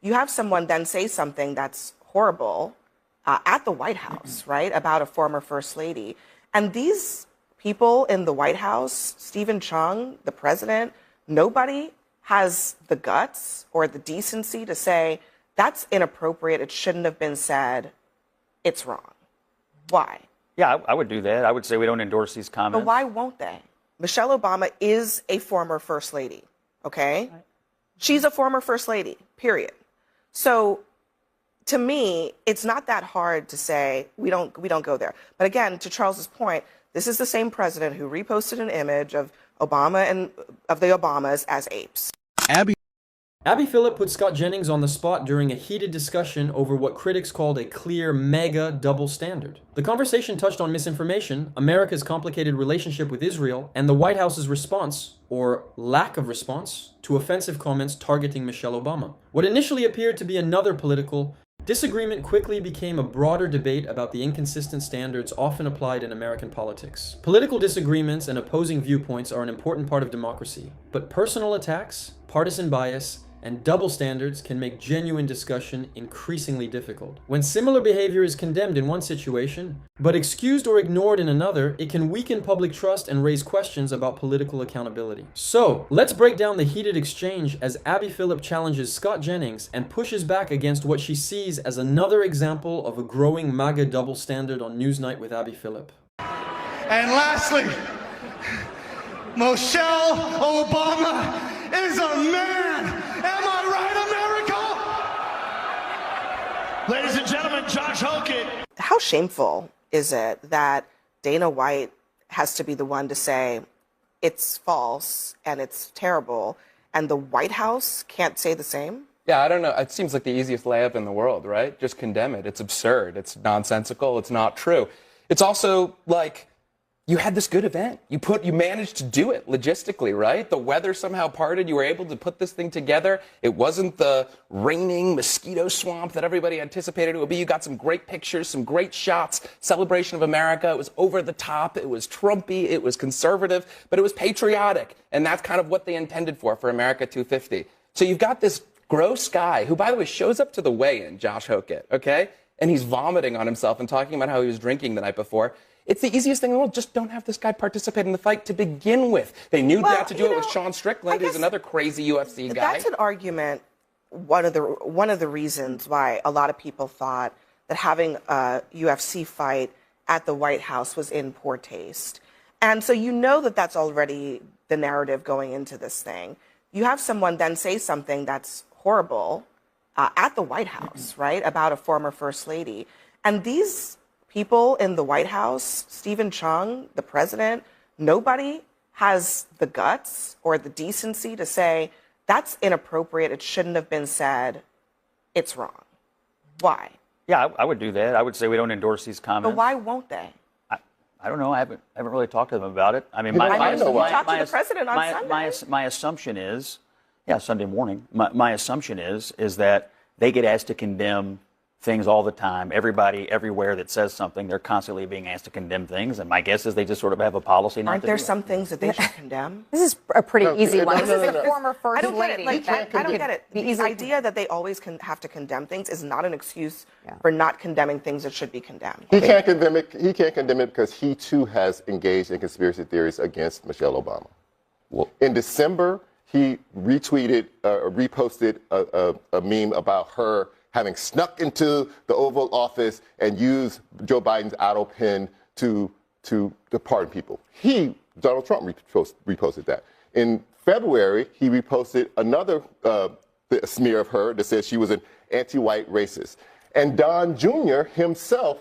you have someone then say something that's horrible at the White House, right, about a former first lady. And these people in the White House, Stephen Chung, the president, nobody has the guts or the decency to say, that's inappropriate, it shouldn't have been said, it's wrong. Why? Yeah, I would do that. I would say we don't endorse these comments. But why won't they? Michelle Obama is a former first lady, okay? Right. She's a former first lady, period. So to me, it's not that hard to say we don't go there. But again, to Charles's point, this is the same president who reposted an image of Obama and of the Obamas as apes. Abby Phillip put Scott Jennings on the spot during a heated discussion over what critics called a clear MAGA double standard. The conversation touched on misinformation, America's complicated relationship with Israel, and the White House's response, or lack of response, to offensive comments targeting Michelle Obama. What initially appeared to be another political disagreement quickly became a broader debate about the inconsistent standards often applied in American politics. Political disagreements and opposing viewpoints are an important part of democracy, but personal attacks, partisan bias, and double standards can make genuine discussion increasingly difficult. When similar behavior is condemned in one situation, but excused or ignored in another, it can weaken public trust and raise questions about political accountability. So, let's break down the heated exchange as Abby Phillip challenges Scott Jennings and pushes back against what she sees as another example of a growing MAGA double standard on Newsnight with Abby Phillip. And lastly, Michelle Obama is a man. Am I right, America? Ladies and gentlemen, Josh Hogan. How shameful is it that Dana White has to be the one to say it's false and it's terrible, and the White House can't say the same? Yeah, I don't know. It seems like the easiest layup in the world, right? Just condemn it. It's absurd. It's nonsensical. It's not true. It's also like, you had this good event. You managed to do it logistically, right? The weather somehow parted. You were able to put this thing together. It wasn't the raining mosquito swamp that everybody anticipated it would be. You got some great pictures, some great shots. Celebration of America. It was over the top. It was Trumpy. It was conservative, but it was patriotic. And that's kind of what they intended for America 250. So you've got this gross guy who, by the way, shows up to the weigh-in, Josh Hokett, okay? And he's vomiting on himself and talking about how he was drinking the night before. It's the easiest thing in the world. Just don't have this guy participate in the fight to begin with. They knew not to do it with Sean Strickland, who's another crazy UFC guy. That's an argument, one of the reasons why a lot of people thought that having a UFC fight at the White House was in poor taste. And so you know that that's already the narrative going into this thing. You have someone then say something that's horrible at the White House, right, about a former first lady. And these people in the White House, Stephen Chung, the president, nobody has the guts or the decency to say, that's inappropriate, it shouldn't have been said, it's wrong. Why? Yeah, I would do that. I would say we don't endorse these comments. But why won't they? I don't know. I haven't really talked to them about it. I mean, talked to the president on Sunday. My assumption is, Sunday morning. My assumption is that they get asked to condemn things all the time. Everybody, everywhere that says something, they're constantly being asked to condemn things. And my guess is they just sort of have a policy not to do it. Aren't there some things that they should condemn? This is a pretty easy one. This is the former first lady. I don't get it. The idea that they always have to condemn things is not an excuse for not condemning things that should be condemned. He can't condemn it. He can't condemn it because he too has engaged in conspiracy theories against Michelle Obama. Well, in December, he reposted a meme about her having snuck into the Oval Office and used Joe Biden's auto pen to pardon people. Donald Trump reposted that. In February, he reposted another smear of her that says she was an anti-white racist. And Don Jr. himself,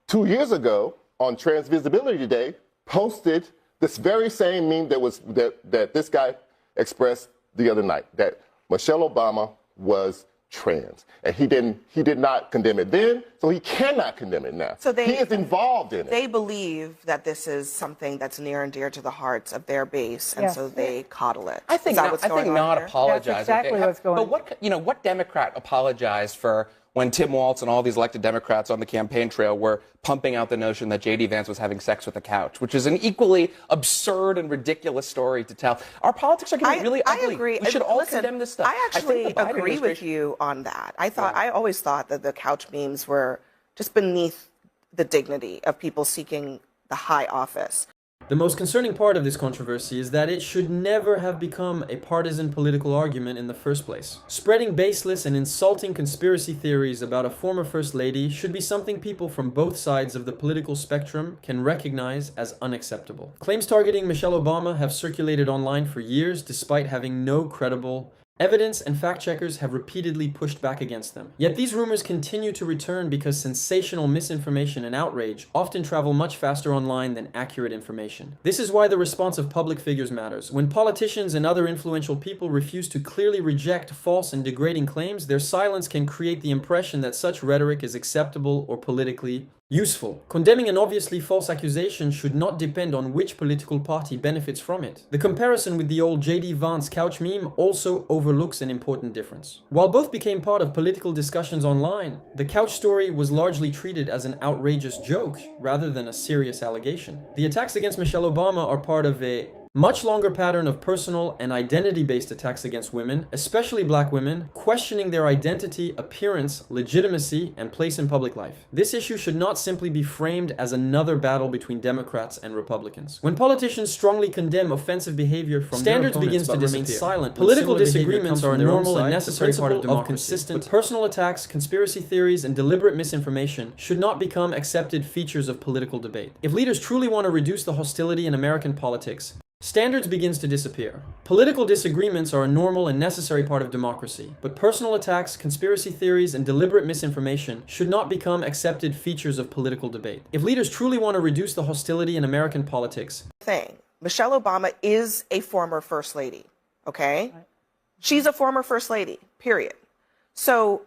2 years ago on Trans Visibility Day, posted this very same meme that this guy expressed the other night, that Michelle Obama was trans. And he did not condemn it then, so he cannot condemn it now. So he is involved in it. They believe that this is something that's near and dear to the hearts of their base, and so they coddle it. I think not apologize. That's exactly what's going on. But what Democrat apologized for when Tim Walz and all these elected Democrats on the campaign trail were pumping out the notion that J.D. Vance was having sex with a couch, which is an equally absurd and ridiculous story to tell. Our politics are getting really ugly. I agree. We should all condemn this stuff. I actually agree with you on that. I always thought that the couch memes were just beneath the dignity of people seeking the high office. The most concerning part of this controversy is that it should never have become a partisan political argument in the first place. Spreading baseless and insulting conspiracy theories about a former First Lady should be something people from both sides of the political spectrum can recognize as unacceptable. Claims targeting Michelle Obama have circulated online for years despite having no credible evidence, and fact-checkers have repeatedly pushed back against them. Yet these rumors continue to return because sensational misinformation and outrage often travel much faster online than accurate information. This is why the response of public figures matters. When politicians and other influential people refuse to clearly reject false and degrading claims, their silence can create the impression that such rhetoric is acceptable or politically useful. Condemning an obviously false accusation should not depend on which political party benefits from it. The comparison with the old J.D. Vance couch meme also overlooks an important difference. While both became part of political discussions online, the couch story was largely treated as an outrageous joke rather than a serious allegation. The attacks against Michelle Obama are part of a much longer pattern of personal and identity-based attacks against women, especially black women, questioning their identity, appearance, legitimacy, and place in public life. This issue should not simply be framed as another battle between Democrats and Republicans. When politicians strongly condemn offensive behavior from standards begins to remain silent. Political disagreements are a normal and necessary part of democracy. Consistent, personal attacks, conspiracy theories, and deliberate misinformation should not become accepted features of political debate. If leaders truly want to reduce the hostility in American politics, standards begins to disappear. Political disagreements are a normal and necessary part of democracy, but personal attacks, conspiracy theories, and deliberate misinformation should not become accepted features of political debate. If leaders truly want to reduce the hostility in American politics, Michelle Obama is a former First Lady, okay? She's a former First Lady, period. So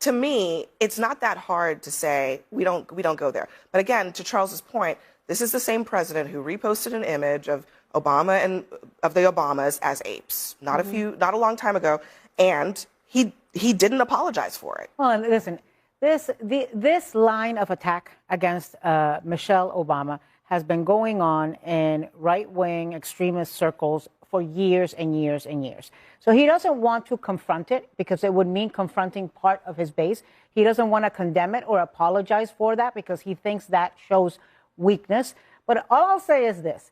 to me, it's not that hard to say we don't go there. But again, to Charles's point, this is the same president who reposted an image of Obama and of the Obamas as apes, not a long time ago, and he didn't apologize for it. Well, and listen, this line of attack against Michelle Obama has been going on in right-wing extremist circles for years and years and years. So he doesn't want to confront it because it would mean confronting part of his base. He doesn't want to condemn it or apologize for that because he thinks that shows weakness. But all I'll say is this.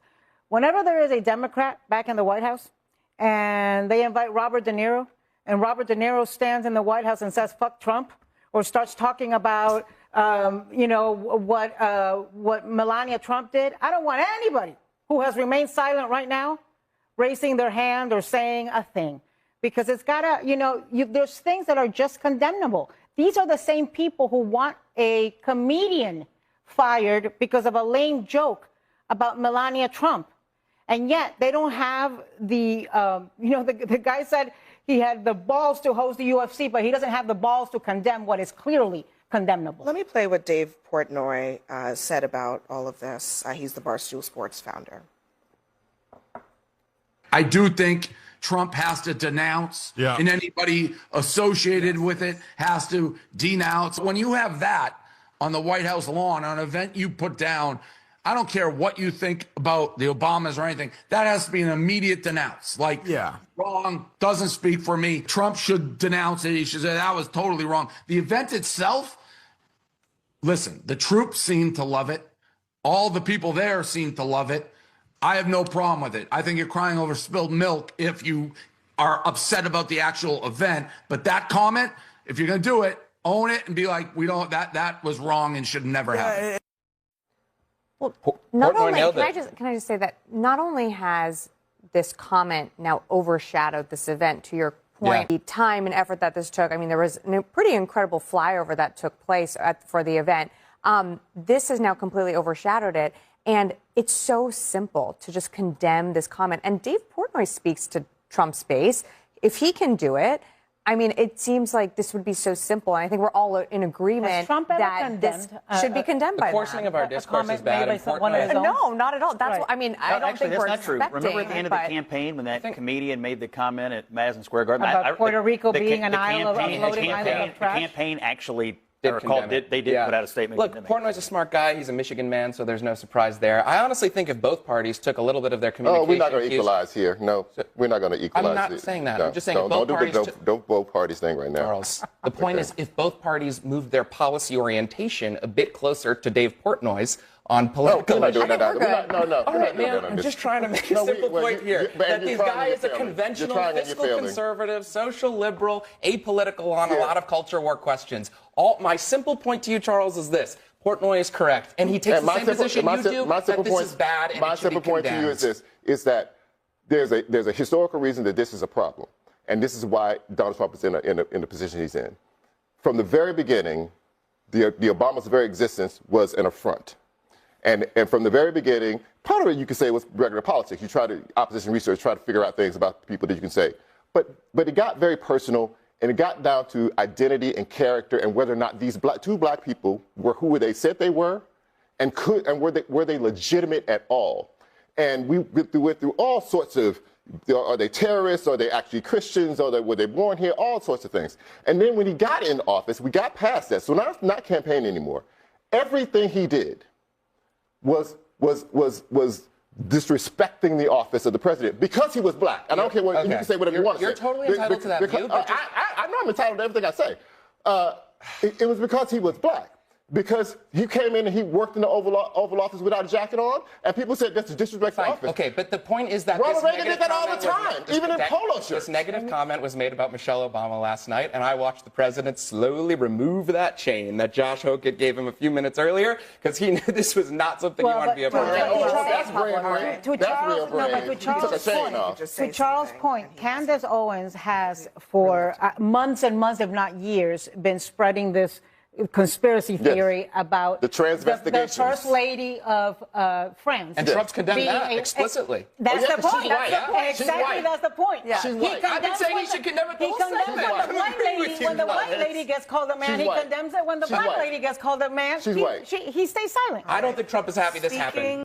Whenever there is a Democrat back in the White House and they invite Robert De Niro and Robert De Niro stands in the White House and says, fuck Trump, or starts talking about, what Melania Trump did, I don't want anybody who has remained silent right now raising their hand or saying a thing. Because it's got to, there's things that are just condemnable. These are the same people who want a comedian fired because of a lame joke about Melania Trump. And yet they don't have the guy said he had the balls to host the UFC, but he doesn't have the balls to condemn what is clearly condemnable. Let me play what Dave Portnoy said about all of this. He's the Barstool Sports founder. I do think Trump has to denounce, and anybody associated with it has to denounce. When you have that on the White House lawn, on an event you put down, I don't care what you think about the Obamas or anything, that has to be an immediate denounce. Wrong, doesn't speak for me. Trump should denounce it. He should say that was totally wrong. The event itself, listen, the troops seem to love it. All the people there seem to love it. I have no problem with it. I think you're crying over spilled milk if you are upset about the actual event. But that comment, if you're going to do it, own it and be like, that was wrong and should never happen. Well, can I just say that not only has this comment now overshadowed this event, to your point, the time and effort that this took, I mean, there was a pretty incredible flyover that took place for the event. This has now completely overshadowed it. And it's so simple to just condemn this comment. And Dave Portnoy speaks to Trump's base. If he can do it, I mean, it seems like this would be so simple, and I think we're all in agreement that this should be condemned by them. The portioning of our discourse is bad. No, not at all. That's what, I mean, I don't think we're that's not expecting. true. Remember at the end of the campaign when that comedian made the comment at Madison Square Garden about Puerto Rico being an island of floating island of trash? The campaign actually They did put out a statement. Look, Portnoy's a smart guy. He's a Michigan man, so there's no surprise there. I honestly think if both parties took a little bit of their communication... Oh, we're not going to equalize here. No, we're not going to equalize. I'm not saying that. No, I'm just saying if both parties... Don't both parties thing right now. Charles, the point is if both parties moved their policy orientation a bit closer to Dave Portnoy's on political... we're not doing that. No. All right, man, I'm just trying to make a simple point here. That this guy is a conventional, fiscal conservative, social liberal, apolitical on a lot of culture war questions. My simple point to you, Charles, is this. Portnoy is correct, and he takes the same position you do, that this is bad and it should be condemned. My simple point to you is this, is that there's a historical reason that this is a problem, and this is why Donald Trump is in the position he's in. From the very beginning, the Obama's very existence was an affront. And from the very beginning, part of it you could say was regular politics. Opposition research, try to figure out things about people that you can say. But it got very personal, and it got down to identity and character and whether or not these two black people were who they said they were, and were they legitimate at all. And we went through all sorts of, are they terrorists? Are they actually Christians? Were they born here? All sorts of things. And then when he got in office, we got past that. So now it's not campaigning anymore. Everything he did was disrespecting the office of the president because he was black. And I don't care what you can say whatever you want to say. You're totally entitled to that view. But I know I'm entitled to everything I say. It was because he was black. Because he came in and he worked in the Oval Office without a jacket on, and people said that's a disrespect to office. Okay, but the point is that Ronald Reagan did that all the time, even in polo shirts. This negative comment was made about Michelle Obama last night, and I watched the president slowly remove that chain that Josh Hokett gave him a few minutes earlier, because he knew this was not something he wanted to be a part of. That's real brave. To Charles' point, Candace Owens has for months and months, if not years, been spreading this conspiracy theory about the transvestigations. The first lady of France. And Trump's condemned that explicitly. That's the point. Exactly, that's the point. She's white. I've been saying he should condemn it the whole time. When the white lady gets called a man, he condemns it. When the black lady gets called a man, he stays silent. I don't think Trump is happy this happened.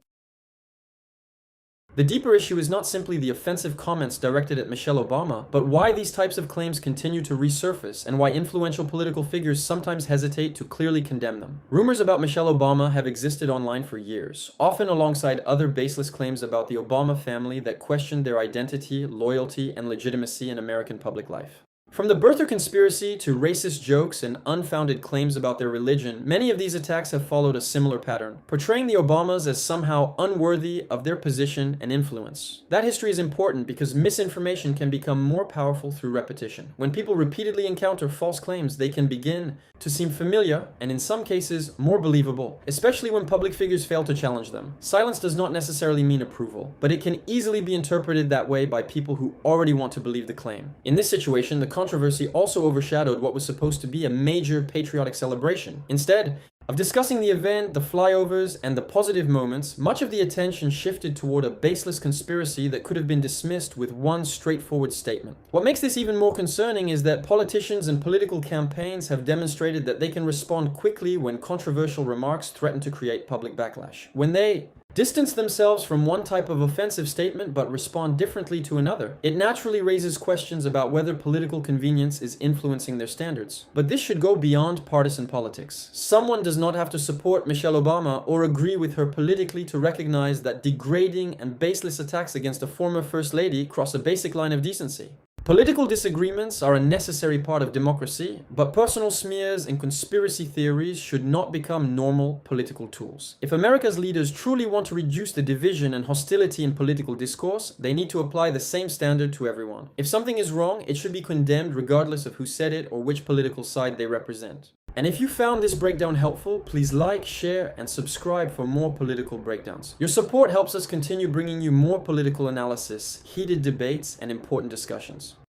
The deeper issue is not simply the offensive comments directed at Michelle Obama, but why these types of claims continue to resurface and why influential political figures sometimes hesitate to clearly condemn them. Rumors about Michelle Obama have existed online for years, often alongside other baseless claims about the Obama family that question their identity, loyalty, and legitimacy in American public life. From the birther conspiracy to racist jokes and unfounded claims about their religion, many of these attacks have followed a similar pattern, portraying the Obamas as somehow unworthy of their position and influence. That history is important because misinformation can become more powerful through repetition. When people repeatedly encounter false claims, they can begin to seem familiar and in some cases more believable, especially when public figures fail to challenge them. Silence does not necessarily mean approval, but it can easily be interpreted that way by people who already want to believe the claim. In this situation, the controversy also overshadowed what was supposed to be a major patriotic celebration. Instead of discussing the event, the flyovers, and the positive moments, much of the attention shifted toward a baseless conspiracy that could have been dismissed with one straightforward statement. What makes this even more concerning is that politicians and political campaigns have demonstrated that they can respond quickly when controversial remarks threaten to create public backlash. When they distance themselves from one type of offensive statement but respond differently to another, it naturally raises questions about whether political convenience is influencing their standards. But this should go beyond partisan politics. Someone does not have to support Michelle Obama or agree with her politically to recognize that degrading and baseless attacks against a former First Lady cross a basic line of decency. Political disagreements are a necessary part of democracy, but personal smears and conspiracy theories should not become normal political tools. If America's leaders truly want to reduce the division and hostility in political discourse, they need to apply the same standard to everyone. If something is wrong, it should be condemned regardless of who said it or which political side they represent. And if you found this breakdown helpful, please like, share, and subscribe for more political breakdowns. Your support helps us continue bringing you more political analysis, heated debates, and important discussions.